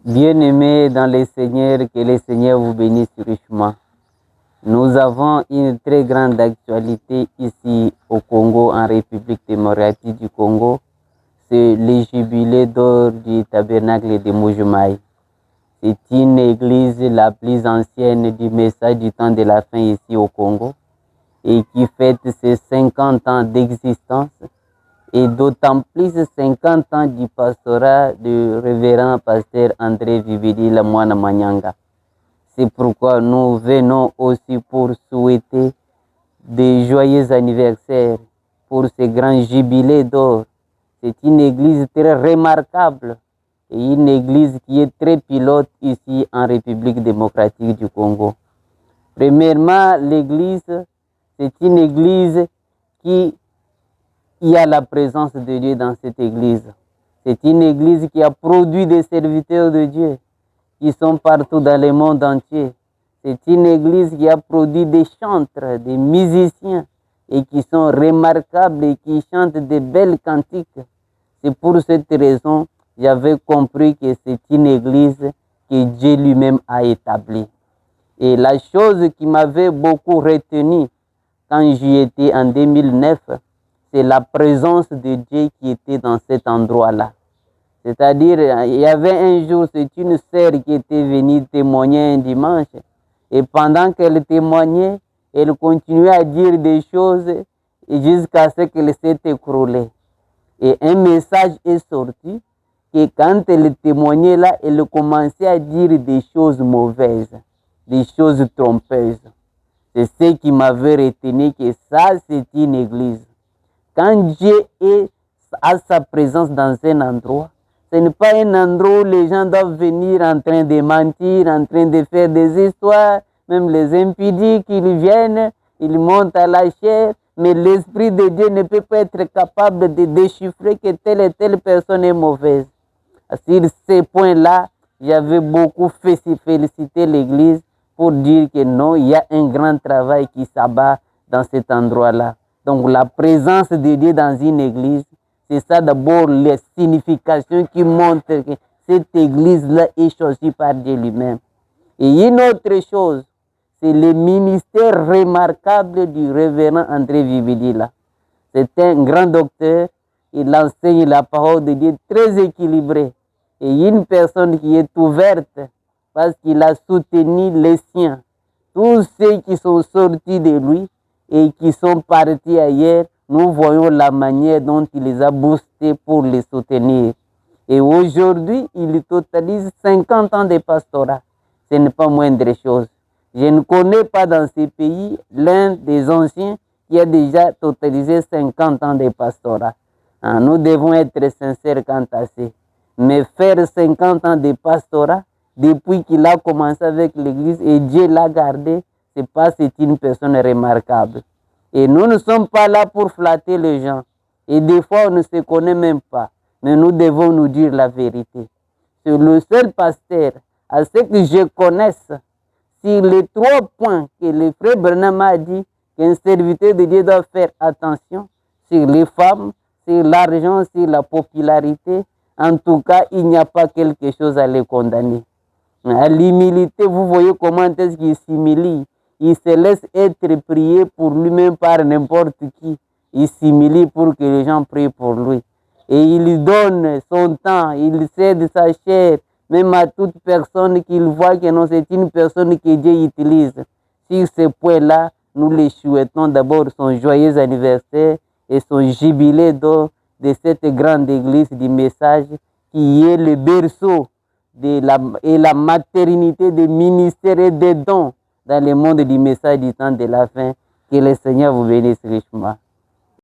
Bien-aimés dans les Seigneurs, que les Seigneurs vous bénissent richement. Nous avons une très grande actualité ici au Congo, en République démocratique du Congo. C'est le jubilé d'or du tabernacle de Mbuji-Mayi. C'est une église la plus ancienne du message du temps de la fin ici au Congo et qui fête ses 50 ans d'existence et d'autant plus 50 ans du pastorat du révérend pasteur André Vividi Lamoine Manyanga. C'est pourquoi nous venons aussi pour souhaiter de joyeux anniversaires pour ce grand jubilé d'or. C'est une église très remarquable et une église qui est très pilote ici en République démocratique du Congo. Premièrement, l'église, c'est une église qui a la présence de Dieu dans cette église. C'est une église qui a produit des serviteurs de Dieu qui sont partout dans le monde entier. C'est une église qui a produit des chantres, des musiciens et qui sont remarquables et qui chantent de belles cantiques. C'est pour cette raison que j'avais compris que c'est une église que Dieu lui-même a établie. Et la chose qui m'avait beaucoup retenu quand j'y étais en 2009, c'est la présence de Dieu qui était dans cet endroit-là. C'est-à-dire, il y avait un jour, c'est une sœur qui était venue témoigner un dimanche. Et pendant qu'elle témoignait, elle continuait à dire des choses jusqu'à ce qu'elle s'est écroulée. Et un message est sorti que quand elle témoignait là, elle commençait à dire des choses mauvaises, des choses trompeuses. C'est ce qui m'avait retenu que ça, c'est une église. Quand Dieu a sa présence dans un endroit, ce n'est pas un endroit où les gens doivent venir en train de mentir, en train de faire des histoires, même les impudiques, ils viennent, ils montent à la chair, mais l'Esprit de Dieu ne peut pas être capable de déchiffrer que telle et telle personne est mauvaise. Sur ces points-là, j'avais beaucoup félicité l'Église pour dire que non, il y a un grand travail qui s'abat dans cet endroit-là. Donc la présence de Dieu dans une église, c'est ça d'abord les significations qui montrent que cette église-là est choisie par Dieu lui-même. Et une autre chose, c'est le ministère remarquable du révérend André Vividi là. C'est un grand docteur, il enseigne la parole de Dieu très équilibrée. Et une personne qui est ouverte parce qu'il a soutenu les siens. Tous ceux qui sont sortis de lui et qui sont partis ailleurs, nous voyons la manière dont il les a boostés pour les soutenir. Et aujourd'hui, il totalise 50 ans de pastorat. Ce n'est pas moindre chose. Je ne connais pas dans ces pays l'un des anciens qui a déjà totalisé 50 ans de pastorat. Nous devons être sincères quant à ça. Mais faire 50 ans de pastorat, depuis qu'il a commencé avec l'église et Dieu l'a gardé, c'est une personne remarquable. Et nous ne sommes pas là pour flatter les gens. Et des fois, on ne se connaît même pas. Mais nous devons nous dire la vérité. C'est le seul pasteur, à ce que je connaisse, sur les 3 points que le frère Branham a dit qu'un serviteur de Dieu doit faire attention, sur les femmes, sur l'argent, sur la popularité. En tout cas, il n'y a pas quelque chose à les condamner. À l'humilité, vous voyez comment est-ce qu'il s'humilie. Il se laisse être prié pour lui-même par n'importe qui. Il s'humilie pour que les gens prient pour lui. Et il donne son temps, il cède sa chair, même à toute personne qu'il voit que non, c'est une personne que Dieu utilise. Sur ce point-là, nous les souhaitons d'abord son joyeux anniversaire et son jubilé d'or de cette grande église du message qui est le berceau et la maternité des ministères et des dons dans le monde du message du temps de la fin. Que le Seigneur vous bénisse richement.